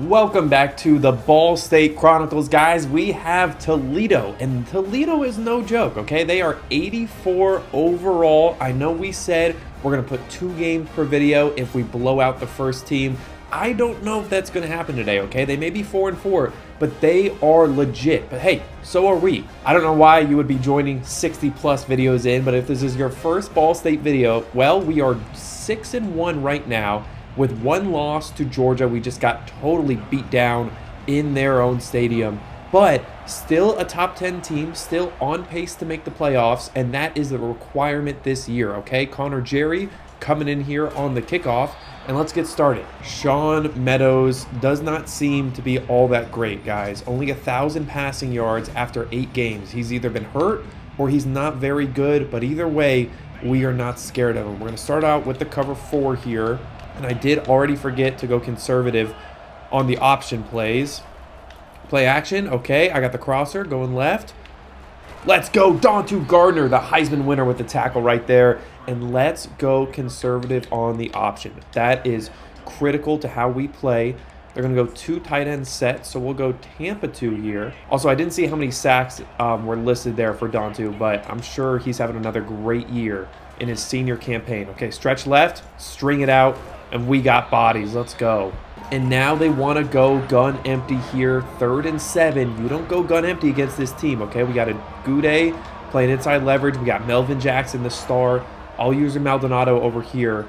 Welcome back to the Ball State Chronicles, guys. We have Toledo, and Toledo is no joke, okay? They are 84 overall. I know we said we're going to put 2 games per video if we blow out the first team. I don't know if that's going to happen today, okay? They may be 4-4, but they are legit. But hey, so are we. I don't know why you would be joining 60 plus videos in, but if this is your first Ball State video, well, we are 6-1 right now. With 1 loss to Georgia. We just got totally beat down in their own stadium. But still a top 10 team, still on pace to make the playoffs, and that is the requirement this year, okay? Connor Jerry coming in here on the kickoff, and let's get started. Sean Meadows does not seem to be all that great, guys. Only 1,000 passing yards after 8 games. He's either been hurt or he's not very good, but either way, we are not scared of him. We're going to start out with the cover 4 here. And I did already forget to go conservative on the option plays. Play action. Okay, I got the crosser going left. Let's go, Dontu Gardner, the Heisman winner with the tackle right there. And let's go conservative on the option. That is critical to how we play. They're going to go 2 tight end sets, so we'll go Tampa 2 here. Also, I didn't see how many sacks were listed there for Dontu, but I'm sure he's having another great year in his senior campaign. Okay, stretch left, string it out. And we got bodies. Let's go. And now they want to go gun empty here. 3rd and 7. You don't go gun empty against this team, okay? We got a Goudet playing inside leverage. We got Melvin Jackson, the star. I'll use a Maldonado over here.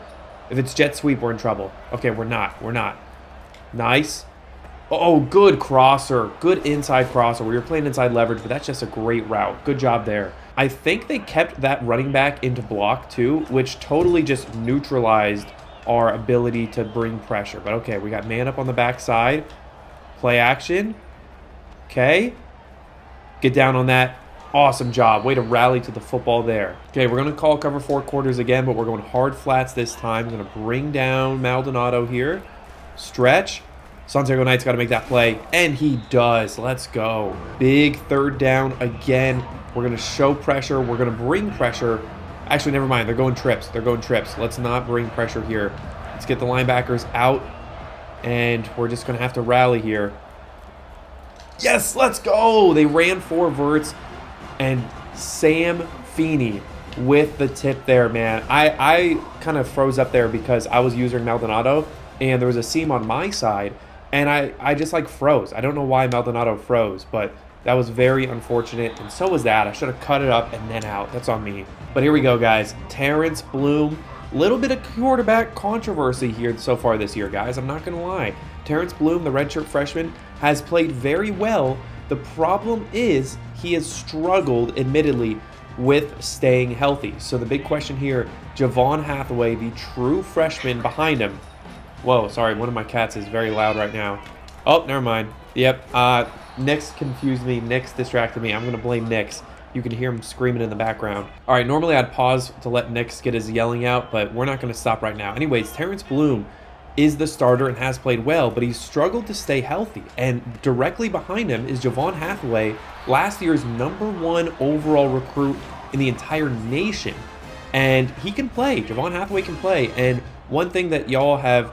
If it's jet sweep, we're in trouble. Okay, we're not. We're not. Nice. Oh, good crosser. Good inside crosser. We were playing inside leverage, but that's just a great route. Good job there. I think they kept that running back into block too, which totally just neutralized our ability to bring pressure. But okay, we got man up on the backside. Play action. Okay. Get down on that. Awesome job. Way to rally to the football there. Okay, we're going to call cover 4 quarters again, but we're going hard flats this time. We're going to bring down Maldonado here. Stretch. Santiago Knight's got to make that play, and he does. Let's go. Big 3rd down again. We're going to show pressure. We're going to bring pressure. Actually, never mind. They're going trips. They're going trips. Let's not bring pressure here. Let's get the linebackers out, and we're just going to have to rally here. Yes, let's go. They ran 4 verts, and Sam Feeney with the tip there, man. I kind of froze up there because I was using Maldonado, and there was a seam on my side, and I just like froze. I don't know why Maldonado froze, but that was very unfortunate, and so was that. I should have cut it up and then out. That's on me. But here we go, guys. Terrence Bloom. Little bit of quarterback controversy here so far this year, guys. I'm not going to lie. Terrence Bloom, the redshirt freshman, has played very well. The problem is he has struggled, admittedly, with staying healthy. So the big question here, Javon Hathaway, the true freshman behind him. Whoa, sorry. One of my cats is very loud right now. Oh, never mind. Yep. Nix confused me. Nix distracted me. I'm going to blame Nix. You can hear him screaming in the background. All right, normally I'd pause to let Nix get his yelling out, but we're not going to stop right now. Anyways, Terrence Bloom is the starter and has played well, but he's struggled to stay healthy. And directly behind him is Javon Hathaway, last year's #1 overall recruit in the entire nation. And he can play. Javon Hathaway can play. And one thing that y'all have,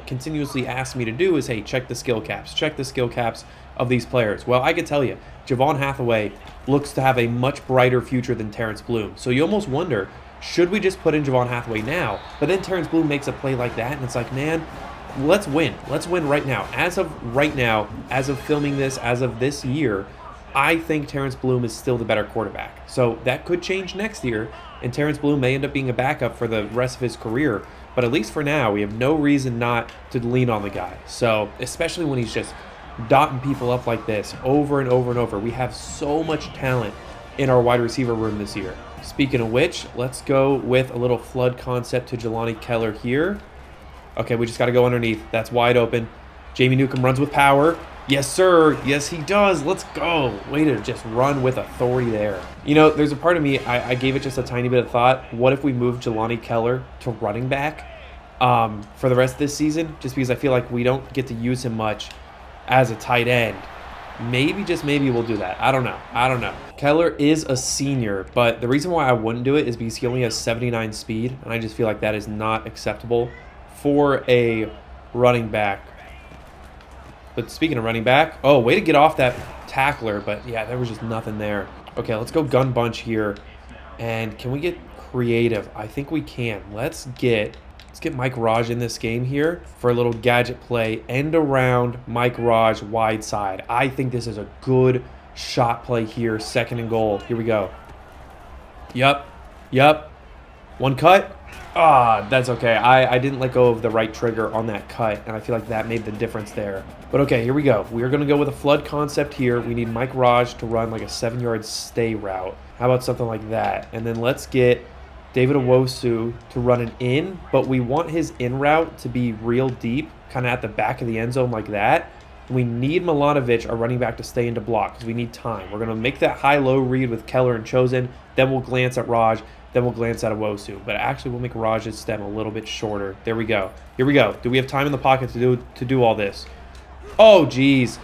continuously asked me to do is, hey, check the skill caps. Check the skill caps of these players. Well, I can tell you, Javon Hathaway looks to have a much brighter future than Terrence Bloom. So you almost wonder, should we just put in Javon Hathaway now? But then Terrence Bloom makes a play like that, and it's like, man, let's win. Let's win right now. As of right now, as of filming this, as of this year, I think Terrence Bloom is still the better quarterback. So that could change next year, and Terrence Bloom may end up being a backup for the rest of his career. But at least for now, we have no reason not to lean on the guy. So especially when he's just dotting people up like this over and over and over. We have so much talent in our wide receiver room this year. Speaking of which, let's go with a little flood concept to Jelani Keller here. Okay, we just got to go underneath. That's wide open. Jamie Newcomb runs with power. Yes, sir. Yes, he does. Let's go. Way to just run with authority there. There's a part of me, I gave it just a tiny bit of thought. What if we move Jelani Keller to running back for the rest of this season? Just because I feel like we don't get to use him much as a tight end. Maybe, just maybe, we'll do that. I don't know. Keller is a senior, but the reason why I wouldn't do it is because he only has 79 speed, and I just feel like that is not acceptable for a running back. But speaking of running back, oh, way to get off that tackler. But yeah, there was just nothing there. Okay, let's go gun bunch here. And can we get creative? I think we can. Let's get Mike Raj in this game here for a little gadget play. End around Mike Raj wide side. I think this is a good shot play here. 2nd and goal. Here we go. Yep. One cut. That's okay. I didn't let go of the right trigger on that cut, and I feel like that made the difference there. But okay, here we go. We're going to go with a flood concept here. We need Mike Raj to run like a 7-yard stay route. How about something like that? And then let's get David Owosu to run an in, but we want his in route to be real deep, kind of at the back of the end zone like that. We need Milanovic, our running back, to stay into block because we need time. We're going to make that high-low read with Keller and Chosen. Then we'll glance at Raj. Then we'll glance at Owosu. But actually, we'll make Raj's stem a little bit shorter. There we go. Here we go. Do we have time in the pocket to do all this? Oh, geez.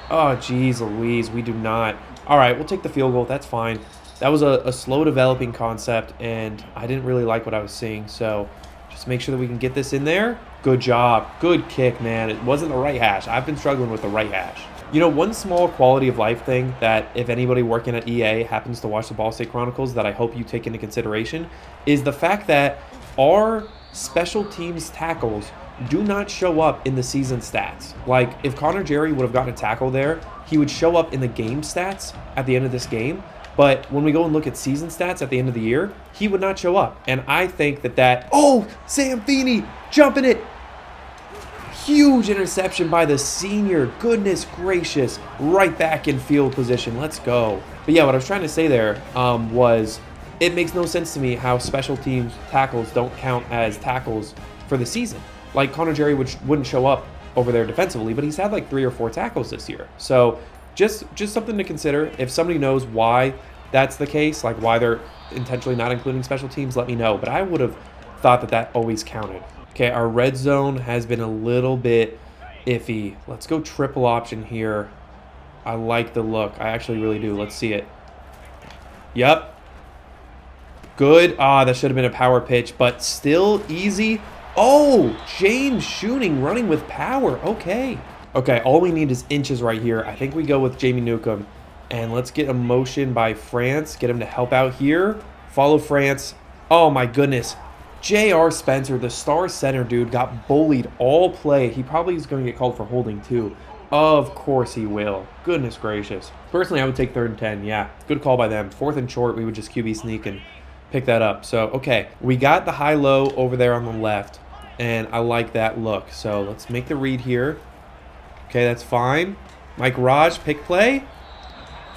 Oh, geez, Louise. We do not. All right, we'll take the field goal. That's fine. That was a slow-developing concept, and I didn't really like what I was seeing. So just make sure that we can get this in there. Good job. Good kick, man. It wasn't the right hash. I've been struggling with the right hash. You know, one small quality of life thing that if anybody working at EA happens to watch the Ball State Chronicles that I hope you take into consideration is the fact that our special teams tackles do not show up in the season stats. Like, if Connor Jerry would have gotten a tackle there, he would show up in the game stats at the end of this game. But when we go and look at season stats at the end of the year, he would not show up. And I think that... Oh, Sam Feeney jumping it. Huge interception by the senior. Goodness gracious. Right back in field position. Let's go. But yeah, what I was trying to say there was it makes no sense to me how special teams tackles don't count as tackles for the season. Like Connor Jerry wouldn't show up over there defensively, but he's had like 3 or 4 tackles this year. So just something to consider. If somebody knows why that's the case, like why they're intentionally not including special teams, let me know. But I would have thought that always counted. Okay, our red zone has been a little bit iffy. Let's go triple option here. I like the look. I actually really do. Let's see it. Yep. Good. That should have been a power pitch, but still easy. Oh, James Shooning running with power. Okay. Okay, all we need is inches right here. I think we go with Jamie Newcomb. And let's get a motion by France. Get him to help out here. Follow France. Oh, my goodness. J.R. Spencer, the star center dude, got bullied all play. He probably is going to get called for holding, too. Of course he will. Goodness gracious. Personally, I would take 3rd and 10. Yeah, good call by them. 4th and short, we would just QB sneak and pick that up. So, okay, we got the high-low over there on the left, and I like that look. So let's make the read here. Okay, that's fine. Mike Raj, pick play.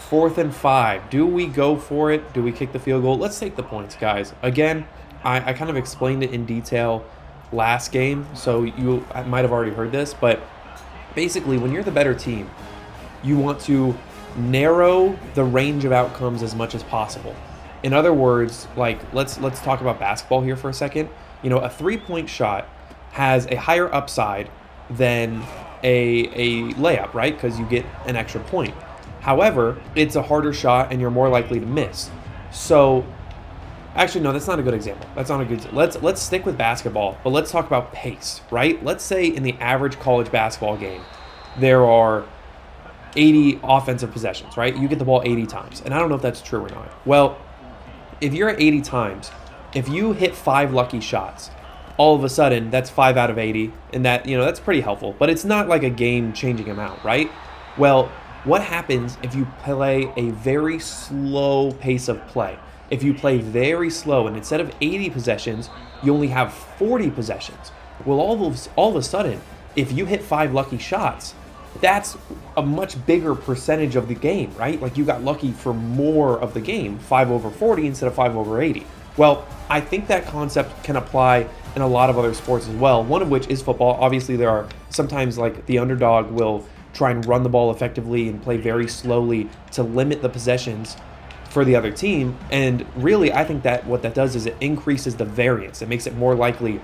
4th and 5. Do we go for it? Do we kick the field goal? Let's take the points, guys. Again, I kind of explained it in detail last game, so I might have already heard this, but basically when you're the better team, you want to narrow the range of outcomes as much as possible. In other words, like let's talk about basketball here for a second. You know, a 3-point shot has a higher upside than a layup, right? Because you get an extra point. However, it's a harder shot and you're more likely to miss. So actually, no, that's not a good example. That's not a good. Let's stick with basketball, but let's talk about pace, right? Let's say in the average college basketball game, there are 80 offensive possessions, right? You get the ball 80 times, and I don't know if that's true or not. Well, if you're at 80 times, if you hit 5 lucky shots, all of a sudden that's 5 out of 80, and that's pretty helpful. But it's not like a game-changing amount, right? Well, what happens if you play a very slow pace of play? If you play very slow and instead of 80 possessions, you only have 40 possessions. Well, all of a sudden, if you hit 5 lucky shots, that's a much bigger percentage of the game, right? Like you got lucky for more of the game, 5 over 40 instead of 5 over 80. Well, I think that concept can apply in a lot of other sports as well, one of which is football. Obviously, there are sometimes like the underdog will try and run the ball effectively and play very slowly to limit the possessions for the other team. And really, I think that what that does is it increases the variance. It makes it more likely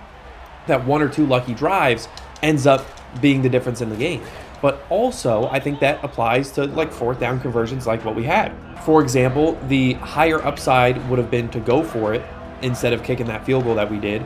that 1 or 2 lucky drives ends up being the difference in the game. But also, I think that applies to like 4th down conversions like what we had. For example, the higher upside would have been to go for it instead of kicking that field goal that we did.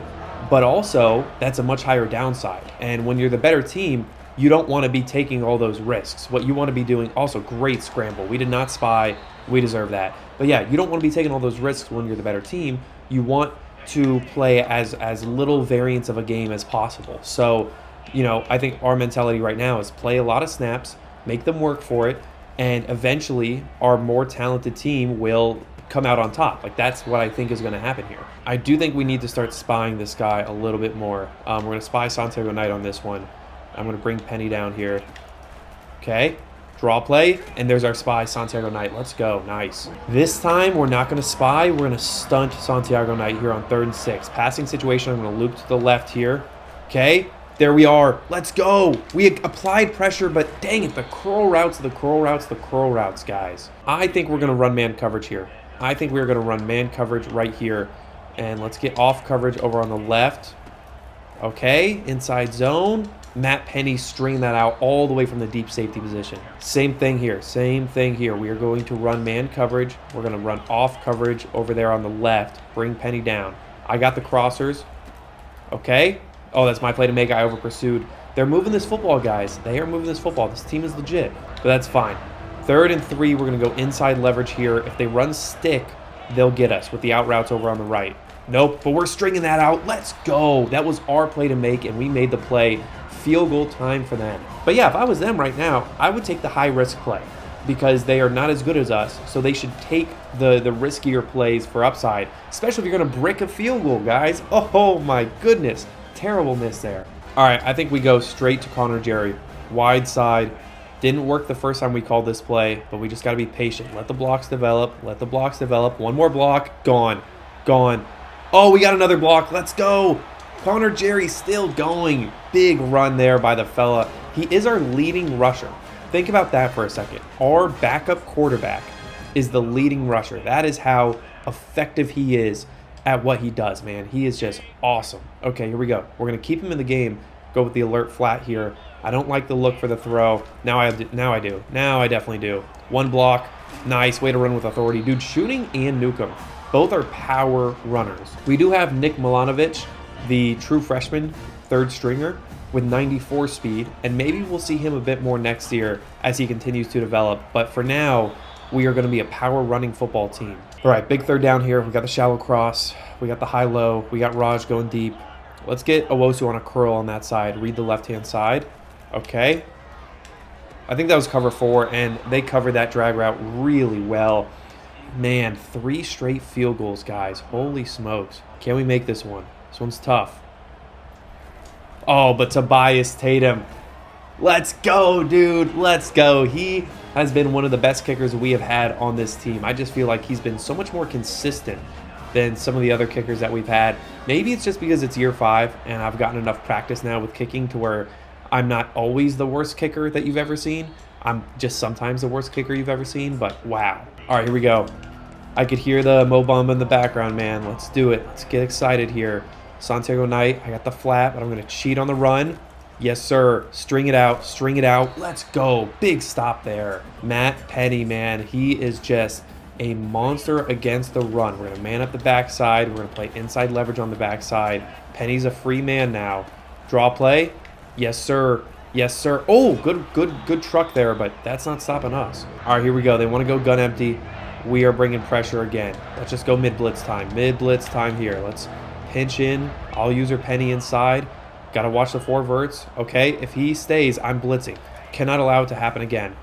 But also, that's a much higher downside. And when you're the better team, you don't want to be taking all those risks. What you want to be doing, also great scramble. We did not spy. We deserve that. But yeah, you don't want to be taking all those risks when you're the better team. You want to play as little variance of a game as possible. So, you know, I think our mentality right now is play a lot of snaps, make them work for it, and eventually our more talented team will come out on top. Like, that's what I think is going to happen here. I do think we need to start spying this guy a little bit more. We're going to spy Santiago Knight on this one. I'm going to bring Penny down here. Okay. Draw play, and there's our spy, Santiago Knight. Let's go. Nice. This time, we're not going to spy. We're going to stunt Santiago Knight here on 3rd and 6. Passing situation, I'm going to loop to the left here. Okay. There we are. Let's go. We applied pressure, but dang it, the curl routes, guys. I think we're going to run man coverage here. I think we're going to run man coverage right here. And let's get off coverage over on the left. Okay, inside zone. Matt Penny stringing that out all the way from the deep safety position. Same thing here. We are going to run man coverage. We're going to run off coverage over there on the left. Bring Penny down. I got the crossers. Okay. Oh, that's my play to make. I over pursued. They're moving this football, guys. They are moving this football. This team is legit. But that's fine. 3rd and 3, we're going to go inside leverage here. If they run stick, they'll get us with the out routes over on the right. Nope, but we're stringing that out. Let's go. That was our play to make, and we made the play. Field goal time for them. But yeah, if I was them right now, I would take the high-risk play because they are not as good as us, so they should take the riskier plays for upside, especially if you're going to brick a field goal, guys. Oh, my goodness. Terrible miss there. All right, I think we go straight to Connor Jerry. Wide side. Didn't work the first time we called this play, but we just got to be patient. Let the blocks develop. One more block. Gone. Oh, we got another block. Let's go. Connor Jerry still going. Big run there by the fella. He is our leading rusher. Think about that for a second. Our backup quarterback is the leading rusher. That is how effective he is at what he does, man. He is just awesome. Okay, here we go. We're going to keep him in the game. Go with the alert flat here. I don't like the look for the throw. Now I do. Now I definitely do. One block. Nice. Way to run with authority. Dude, Shooting and Newcomb. Both are power runners. We do have Nick Milanovic, the true freshman, 3rd stringer, with 94 speed, and maybe we'll see him a bit more next year as he continues to develop. But for now, we are going to be a power running football team. All right, big 3rd down here. We got the shallow cross. We got the high-low. We got Raj going deep. Let's get Owosu on a curl on that side. Read the left-hand side. Okay. I think that was cover 4, and they covered that drag route really well. Man, 3 straight field goals, guys. Holy smokes. Can we make this one? This one's tough. Oh, but Tobias Tatum. Let's go, dude. Let's go. He has been one of the best kickers we have had on this team. I just feel like he's been so much more consistent than some of the other kickers that we've had. Maybe it's just because it's year 5 and I've gotten enough practice now with kicking to where I'm not always the worst kicker that you've ever seen. I'm just sometimes the worst kicker you've ever seen, but wow. All right, here we go. I could hear the Mo Bamba in the background, man. Let's do it. Let's get excited here. Santiago Knight, I got the flat, but I'm going to cheat on the run. Yes, sir. String it out. Let's go. Big stop there. Matt Penny, man, he is just a monster against the run. We're going to man up the backside. We're going to play inside leverage on the backside. Penny's a free man now. Draw play. Yes, sir. Oh, good truck there, but that's not stopping us. All right, here we go. They want to go gun empty. We are bringing pressure again. Let's just go mid-blitz time. Mid-blitz time here. Let's pinch in. I'll use her Penny inside. Got to watch the 4 verts. Okay, if he stays, I'm blitzing. Cannot allow it to happen again.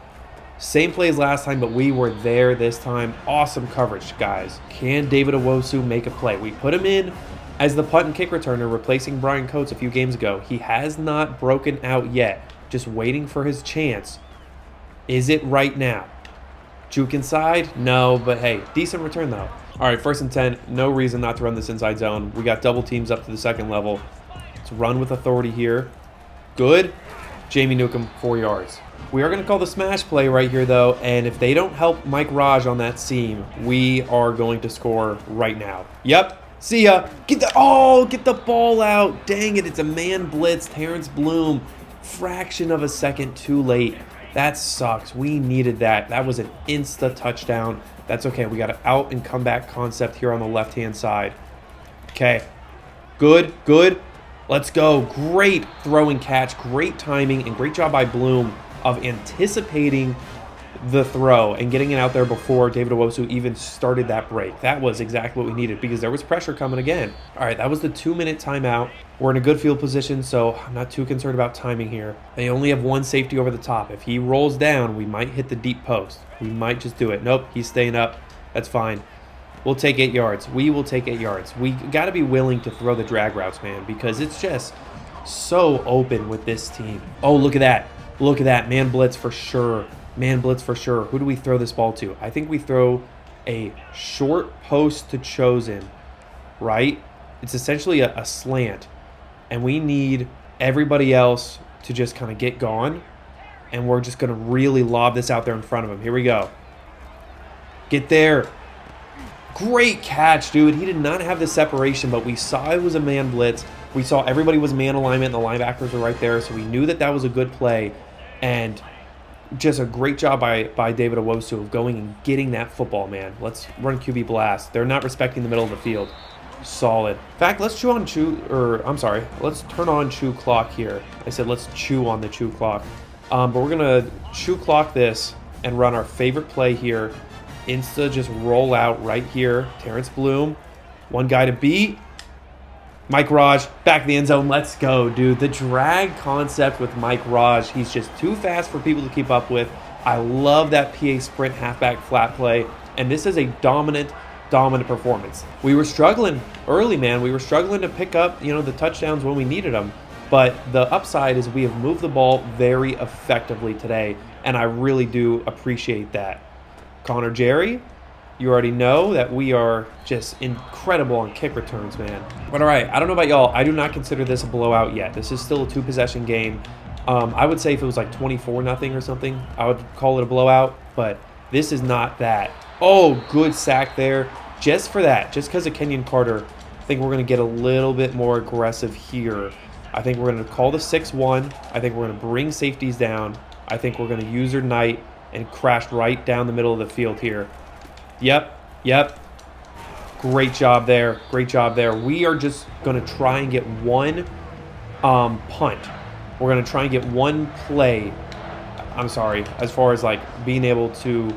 Same play as last time, but we were there this time. Awesome coverage, guys. Can David Owosu make a play? We put him in as the punt and kick returner, replacing Brian Coates a few games ago. He has not broken out yet. Just waiting for his chance. Is it right now? Juke inside? No, but hey, decent return though. All right, 1st and 10. No reason not to run this inside zone. We got double teams up to the 2nd level. Let's run with authority here. Good. Jamie Newcomb, 4 yards. We are going to call the smash play right here, though, and if they don't help Mike Raj on that seam, we are going to score right now. Yep. See ya. Get the ball out. Dang it, it's a man blitz. Terrence Bloom, fraction of a second too late. That sucks. We needed that. That was an insta touchdown. That's okay. We got an out and come back concept here on the left-hand side. Okay. Good. Let's go. Great throw and catch, great timing, and great job by Bloom of anticipating the throw and getting it out there before David Owosu even started that break. That was exactly what we needed because there was pressure coming again. All right, that was the 2-minute timeout. We're in a good field position, so I'm not too concerned about timing here. They only have one safety over the top. If he rolls down, we might hit the deep post. We might just do it. Nope, he's staying up. That's fine. We'll take 8 yards. We will take 8 yards. We got to be willing to throw the drag routes, man, because it's just so open with this team. Oh, look at that. Look at that. Man blitz for sure. Man blitz for sure. Who do we throw this ball to? I think we throw a short post to Chosen, right? It's essentially a slant, and we need everybody else to just kind of get gone, and we're just going to really lob this out there in front of him. Here we go. Get there. Great catch, dude. He did not have the separation, but we saw it was a man blitz. We saw everybody was man alignment, and the linebackers were right there, so we knew that that was a good play, and just a great job by David Owosu of going and getting that football, man. Let's run QB blast. They're not respecting the middle of the field. Solid. In fact, let's let's turn on chew clock here. I said let's chew on the chew clock. But we're going to chew clock this and run our favorite play here. Insta just roll out right here. Terrence Bloom. One guy to beat. Mike Raj, back in the end zone. Let's go, dude. The drag concept with Mike Raj, he's just too fast for people to keep up with. I love that PA sprint halfback flat play, and this is a dominant performance. We were struggling early, man. We were struggling to pick up, the touchdowns when we needed them, but the upside is we have moved the ball very effectively today, and I really do appreciate that. Connor Jerry, you already know that we are just incredible on kick returns, man. But all right, I don't know about y'all. I do not consider this a blowout yet. This is still a 2-possession game. I would say if it was like 24-0 or something, I would call it a blowout. But this is not that. Oh, good sack there. Just for that, just because of Kenyon Carter, I think we're going to get a little bit more aggressive here. I think we're going to call the 6-1. I think we're going to bring safeties down. I think we're going to use our night and crash right down the middle of the field here. Yep. Great job there. We are just going to try and get one punt. We're going to try and get one play. I'm sorry, as far as like being able to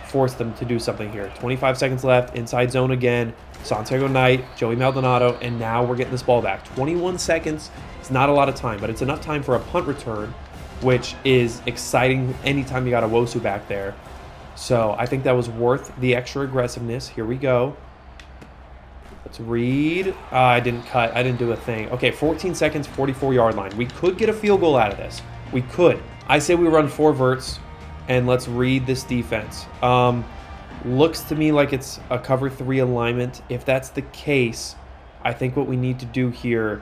force them to do something here. 25 seconds left. Inside zone again. Santiago Knight, Joey Maldonado, and now we're getting this ball back. 21 seconds. It's not a lot of time, but it's enough time for a punt return, which is exciting anytime you got a Owosu back there. So I think that was worth the extra aggressiveness. Here we go. Let's read. I didn't cut. I didn't do a thing. Okay, 14 seconds, 44-yard line. We could get a field goal out of this. We could. I say we run 4 verts, and let's read this defense. Looks to me like it's a cover 3 alignment. If that's the case, I think what we need to do here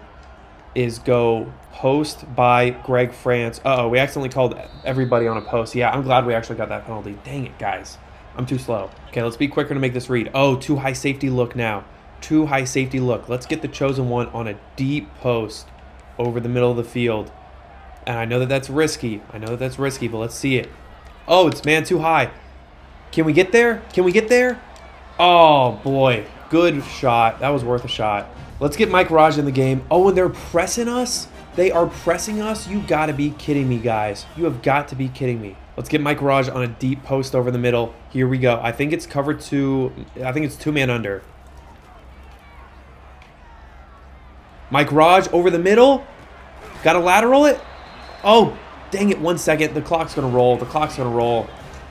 is go post by Greg France. Uh-oh, we accidentally called everybody on a post. Yeah, I'm glad we actually got that penalty. Dang it, guys. I'm too slow. Okay, let's be quicker to make this read. Oh, too high safety look now. Too high safety look. Let's get the chosen one on a deep post over the middle of the field. And I know that that's risky. But let's see it. Oh, it's man too high. Can we get there? Oh, boy. Good shot. That was worth a shot. Let's get Mike Raj in the game. Oh, and they're pressing us? They are pressing us? You got to be kidding me, guys. You have got to be kidding me. Let's get Mike Raj on a deep post over the middle. Here we go. I think it's cover 2. I think it's 2-man under. Mike Raj over the middle. Got to lateral it. Oh, dang it. 1 second. The clock's going to roll.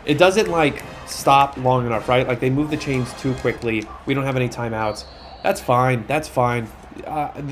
It doesn't, stop long enough, right? They move the chains too quickly. We don't have any timeouts. That's fine.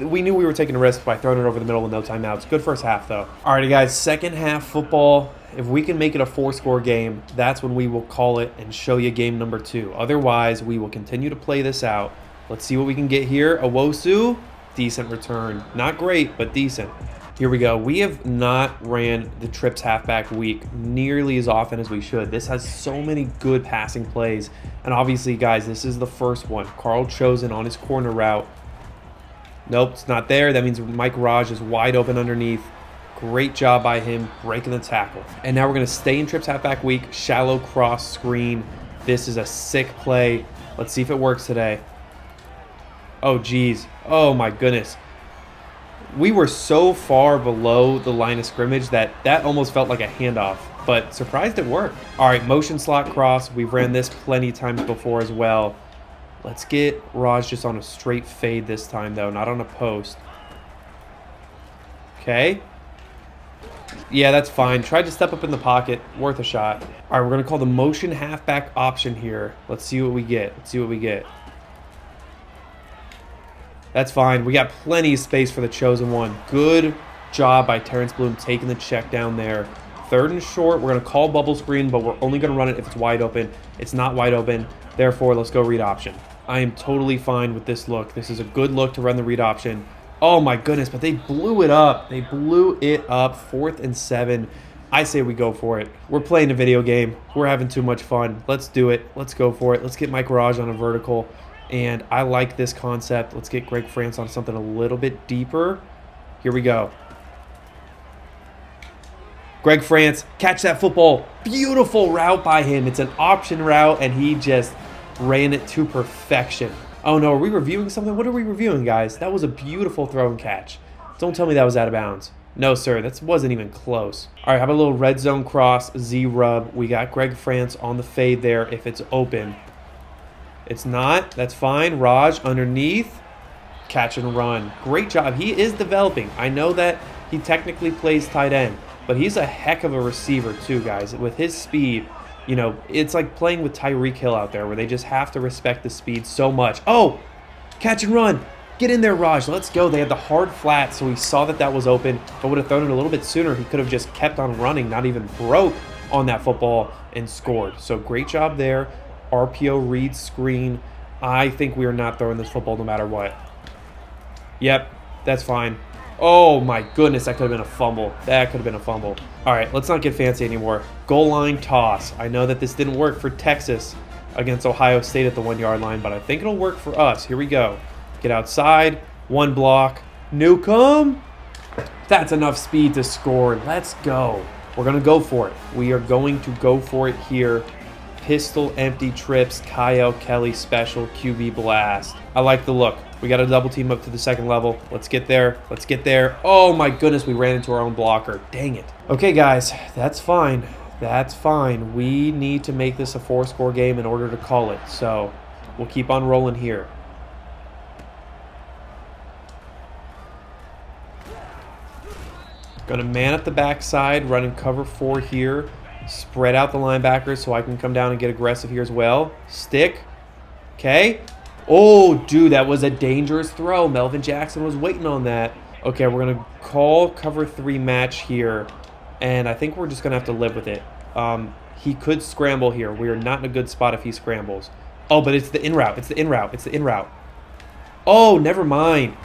We knew we were taking a risk by throwing it over the middle with no timeouts. Good first half, though. All righty, guys. Second half football. If we can make it a 4-score game, that's when we will call it and show you game number 2. Otherwise, we will continue to play this out. Let's see what we can get here. Owosu, decent return. Not great, but decent. Here we go. We have not ran the trips halfback week nearly as often as we should. This has so many good passing plays. And obviously, guys, this is the first one. Carl Chosen on his corner route. Nope, it's not there. That means Mike Raj is wide open underneath. Great job by him breaking the tackle. And now we're going to stay in trips halfback week. Shallow cross screen. This is a sick play. Let's see if it works today. Oh, geez. Oh, my goodness. We were so far below the line of scrimmage that almost felt like a handoff, but surprised it worked. All right, motion slot cross. We've ran this plenty of times before as well. Let's get Raj just on a straight fade this time, though, not on a post. Okay. Yeah, that's fine. Tried to step up in the pocket. Worth a shot. All right, we're going to call the motion halfback option here. Let's see what we get. Let's see what we get. That's fine. We got plenty of space for the chosen one. Good job by Terrence Bloom taking the check down there. 3rd and short. We're going to call bubble screen, but we're only going to run it if it's wide open. It's not wide open. Therefore, let's go read option. I am totally fine with this look. This is a good look to run the read option. Oh my goodness, but they blew it up. They blew it up. 4th and 7. I say we go for it. We're playing a video game. We're having too much fun. Let's do it. Let's go for it. Let's get Mike Raj on a vertical. And I like this concept. Let's get Greg France on something a little bit deeper. Here we go. Greg France, catch that football. Beautiful route by him. It's an option route, and he just ran it to perfection. Oh no, are we reviewing something? What are we reviewing, guys? That was a beautiful throw and catch. Don't tell me that was out of bounds. No, sir, that wasn't even close. All right, how about a little red zone cross, Z-rub. We got Greg France on the fade there if it's open. It's not. That's fine. Raj underneath. Catch and run. Great job. He is developing. I know that he technically plays tight end, but he's a heck of a receiver too, guys. With his speed, you know, it's like playing with Tyreek Hill out there where they just have to respect the speed so much. Oh, catch and run. Get in there, Raj. Let's go. They had the hard flat, so he saw that that was open. If I would have thrown it a little bit sooner, he could have just kept on running, not even broke on that football and scored. So great job there. RPO read screen. I think we are not throwing this football no matter what. Yep, that's fine. Oh my goodness, that could have been a fumble. That could have been a fumble. All right, let's not get fancy anymore. Goal line toss. I know that this didn't work for Texas against Ohio State at the 1-yard line, but I think it'll work for us. Here we go. Get outside. One block. Newcomb. That's enough speed to score. Let's go. We're going to go for it. We are going to go for it here. Pistol empty trips. Kyle Kelly special QB blast. I like the look. We got to double team up to the 2nd level. Let's get there. Let's get there. Oh my goodness, we ran into our own blocker. Dang it. Okay, guys, that's fine. That's fine. We need to make this a 4-score game in order to call it. So we'll keep on rolling here. Going to man at the backside, running cover 4 here. Spread out the linebackers so I can come down and get aggressive here as well. Stick. Okay. Oh, dude, that was a dangerous throw. Melvin Jackson was waiting on that. Okay, we're going to call cover 3 match here, and I think we're just going to have to live with it. He could scramble here. We are not in a good spot if he scrambles. Oh, but it's the in route. It's the in route. It's the in route. Oh, never mind.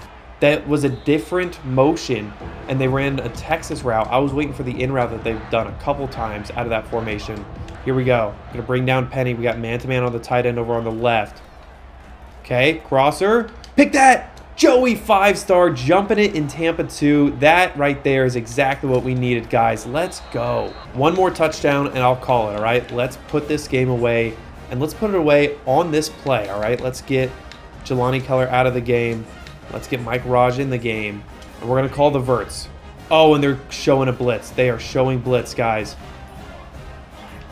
That was a different motion, and they ran a Texas route. I was waiting for the in route that they've done a couple times out of that formation. Here we go. Going to bring down Penny. We got man-to-man on the tight end over on the left. Okay, crosser. Pick that! Joey 5-star jumping it in Tampa 2. That right there is exactly what we needed, guys. Let's go. One more touchdown, and I'll call it, all right? Let's put this game away, and let's put it away on this play, all right? Let's get Jelani Keller out of the game. Let's get Mike Raj in the game, and we're going to call the verts. Oh, and they're showing a blitz. They are showing blitz, guys.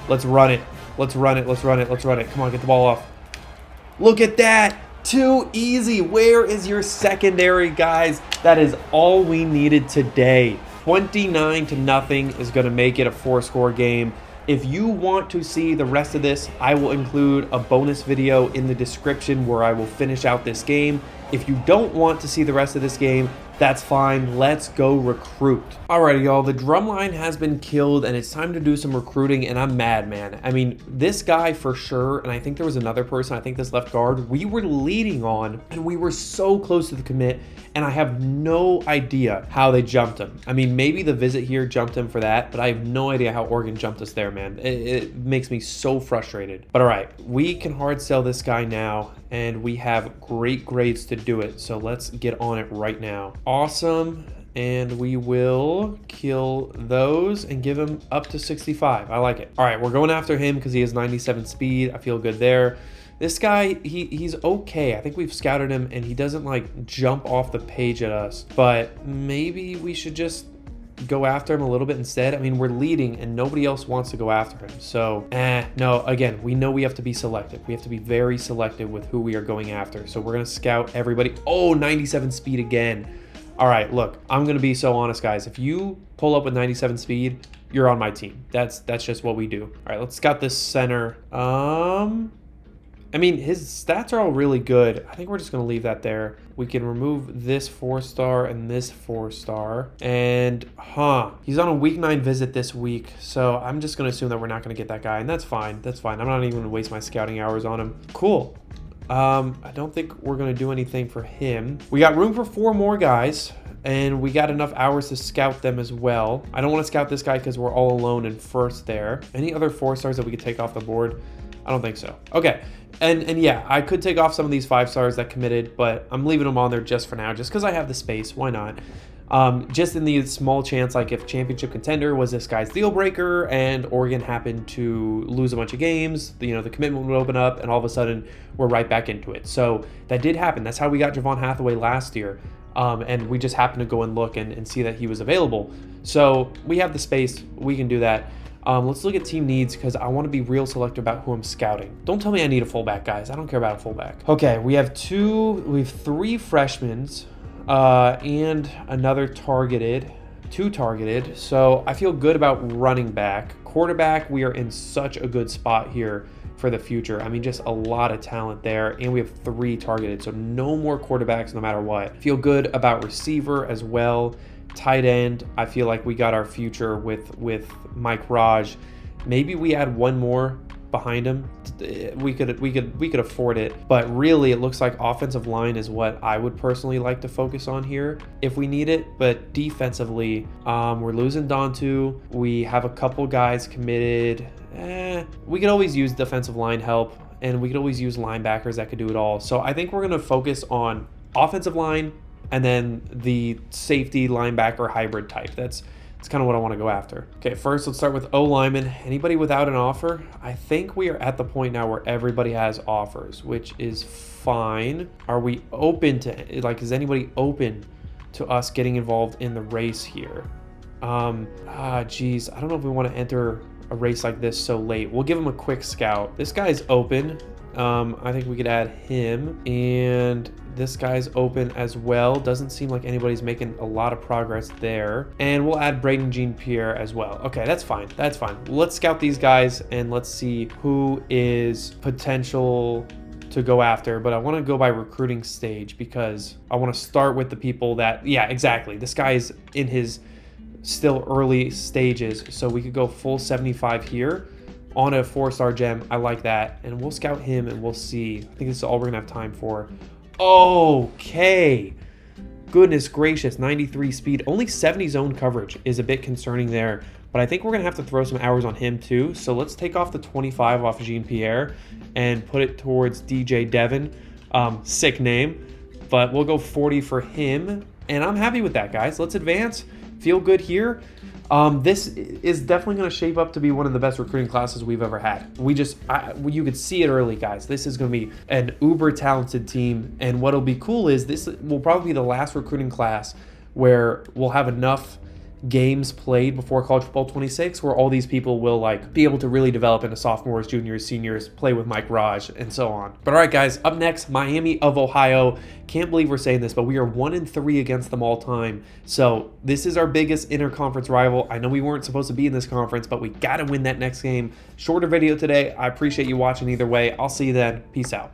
Let's run it. Let's run it. Let's run it. Let's run it. Come on, get the ball off. Look at that. Too easy. Where is your secondary, guys? That is all we needed today. 29-0 is going to make it a 4-score game. If you want to see the rest of this, I will include a bonus video in the description where I will finish out this game. If you don't want to see the rest of this game, that's fine. Let's go recruit. Alrighty, y'all. The drum line has been killed, and it's time to do some recruiting, and I'm mad, man. I mean, this guy for sure, and I think there was another person, I think this left guard, we were leading on, and we were so close to the commit, and I have no idea how they jumped him. I mean, maybe the visit here jumped him for that, but I have no idea how Oregon jumped us there, man. It makes me so frustrated. But all right, we can hard sell this guy now, and we have great grades to do it, so let's get on it right now. Awesome, and we will kill those and give him up to 65. I like it. All right, we're going after him because he has 97 speed. I feel good there. This guy, he's okay. I think we've scouted him, and he doesn't like jump off the page at us. But maybe we should just go after him a little bit instead. I mean, we're leading and nobody else wants to go after him. So, no, again, we know we have to be selective. We have to be very selective with who we are going after. So we're going to scout everybody. Oh, 97 speed again. All right, look, I'm going to be so honest, guys. If you pull up with 97 speed, you're on my team. That's just what we do. All right, let's scout this center. I mean, his stats are all really good. I think we're just going to leave that there. We can remove this 4-star and this 4-star. And, he's on a week 9 visit this week. So I'm just going to assume that we're not going to get that guy. And that's fine. That's fine. I'm not even going to waste my scouting hours on him. Cool. I don't think we're going to do anything for him. We got room for 4 more guys. And we got enough hours to scout them as well. I don't want to scout this guy because we're all alone in first there. Any other 4-stars that we could take off the board? I don't think so. Okay. And yeah, I could take off some of these 5-stars that committed, but I'm leaving them on there just for now, just because I have the space. Why not? Just in the small chance, like if championship contender was this guy's deal breaker and Oregon happened to lose a bunch of games, the commitment would open up and all of a sudden we're right back into it. So that did happen. That's how we got Javon Hathaway last year. And we just happened to go and look and see that he was available. So we have the space. We can do that. Let's look at team needs because I want to be real selective about who I'm scouting. Don't tell me I need a fullback, guys. I don't care about a fullback. Okay, we have 3 freshmen and another targeted, 2 targeted. So I feel good about running back. Quarterback, we are in such a good spot here for the future. I mean, just a lot of talent there, and we have 3 targeted, so no more quarterbacks no matter what. Feel good about receiver as well. Tight end, I feel like we got our future with Mike Raj. Maybe we add 1 more behind him. We could afford it, but really it looks like offensive line is what I would personally like to focus on here if we need it. But defensively, we're losing Dontu. We have a couple guys committed. We could always use defensive line help, and we could always use linebackers that could do it all. So I think we're going to focus on offensive line and then the safety linebacker hybrid type. That's kind of what I want to go after. Okay, first let's start with O-lineman. Anybody without an offer? I think we are at the point now where everybody has offers, which is fine. Are we open to, like, is anybody open to us getting involved in the race here? Geez, I don't know if we want to enter a race like this so late. We'll give him a quick scout. This guy's open. I think we could add him, and this guy's open as well. Doesn't seem like anybody's making a lot of progress there. And we'll add Braden Jean-Pierre as well. Okay, that's fine. That's fine. Let's scout these guys and let's see who is potential to go after. But I want to go by recruiting stage because I want to start with the people that, yeah, exactly. This guy is in his still early stages, so we could go full 75 here on a 4-star gem. I like that, and we'll scout him and we'll see. I think this is all we're gonna have time for. Okay, goodness gracious, 93 speed, only 70 zone coverage is a bit concerning there, but I think we're gonna have to throw some hours on him too. So let's take off the 25 off of Jean-Pierre and put it towards DJ Devon. Sick name, but we'll go 40 for him, and I'm happy with that, guys. Let's advance. Feel good here. This is definitely going to shape up to be one of the best recruiting classes we've ever had. You could see it early, guys. This is going to be an uber talented team, and what'll be cool is this will probably be the last recruiting class where we'll have enough games played before College Football 26 where all these people will like be able to really develop into sophomores, juniors, seniors, play with Mike Raj, and so on. But all right, guys, up next, Miami of Ohio. Can't believe we're saying this, but we are 1-3 against them all time. So this is our biggest interconference rival. I know we weren't supposed to be in this conference, but we got to win that next game. Shorter video today. I appreciate you watching either way. I'll see you then. Peace out.